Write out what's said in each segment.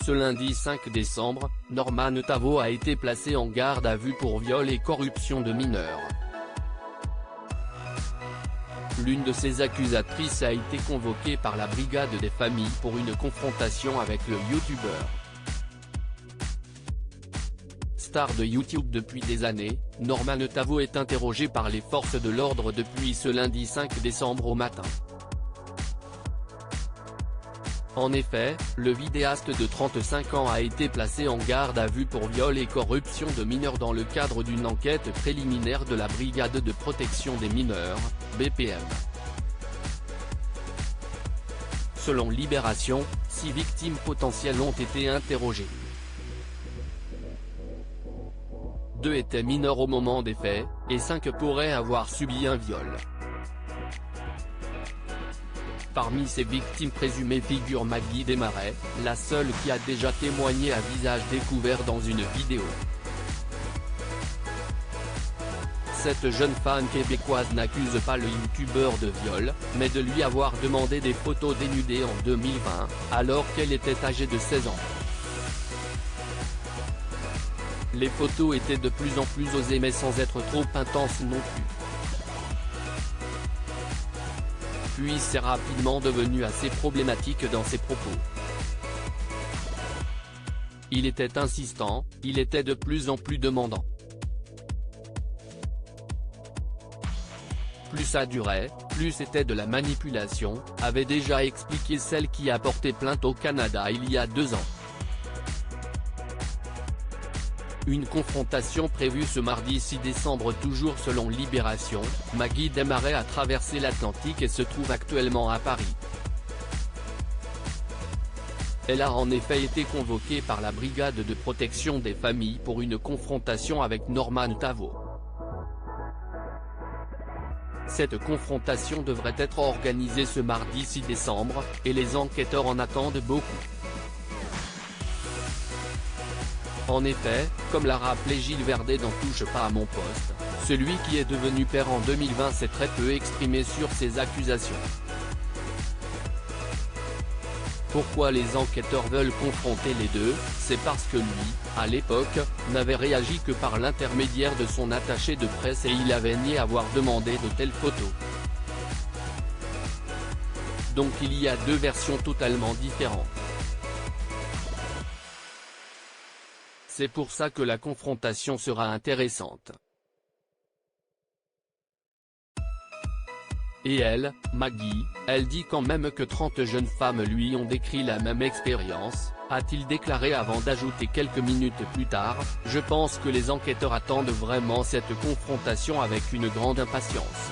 Ce lundi 5 décembre, Norman Tavo a été placé en garde à vue pour viol et corruption de mineurs. L'une de ses accusatrices a été convoquée par la brigade des familles pour une confrontation avec le youtubeur. Star de YouTube depuis des années, Norman Tavo est interrogé par les forces de l'ordre depuis ce lundi 5 décembre au matin. En effet, le vidéaste de 35 ans a été placé en garde à vue pour viol et corruption de mineurs dans le cadre d'une enquête préliminaire de la Brigade de protection des mineurs, BPM. Selon Libération, 6 victimes potentielles ont été interrogées. 2 étaient mineurs au moment des faits, et 5 pourraient avoir subi un viol. Parmi ces victimes présumées figure Maggie Desmarais, la seule qui a déjà témoigné à visage découvert dans une vidéo. Cette jeune femme québécoise n'accuse pas le youtubeur de viol, mais de lui avoir demandé des photos dénudées en 2020, alors qu'elle était âgée de 16 ans. Les photos étaient de plus en plus osées mais sans être trop intenses non plus. Puis c'est rapidement devenu assez problématique dans ses propos. Il était insistant, il était de plus en plus demandant. Plus ça durait, plus c'était de la manipulation, avait déjà expliqué celle qui a porté plainte au Canada il y a 2 ans. Une confrontation prévue ce mardi 6 décembre toujours selon Libération, Maggie Desmarais a traversé l'Atlantique et se trouve actuellement à Paris. Elle a en effet été convoquée par la Brigade de protection des familles pour une confrontation avec Norman Tavo. Cette confrontation devrait être organisée ce mardi 6 décembre, et les enquêteurs en attendent beaucoup. En effet, comme l'a rappelé Gilles Verdet dans Touche pas à mon poste, celui qui est devenu père en 2020 s'est très peu exprimé sur ces accusations. Pourquoi les enquêteurs veulent confronter les deux, c'est parce que lui, à l'époque, n'avait réagi que par l'intermédiaire de son attaché de presse et il avait nié avoir demandé de telles photos. Donc il y a 2 versions totalement différentes. C'est pour ça que la confrontation sera intéressante. Et elle, Maggie, elle dit quand même que 30 jeunes femmes lui ont décrit la même expérience, a-t-il déclaré avant d'ajouter quelques minutes plus tard, je pense que les enquêteurs attendent vraiment cette confrontation avec une grande impatience.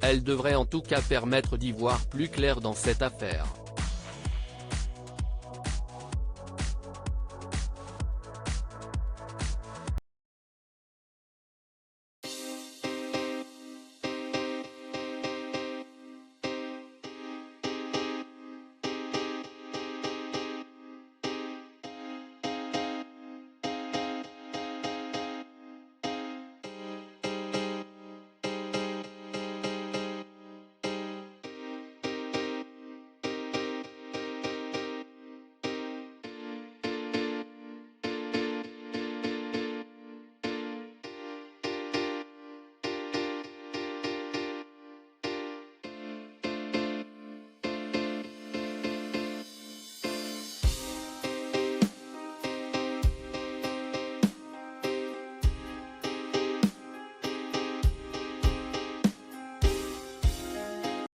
Elle devrait en tout cas permettre d'y voir plus clair dans cette affaire.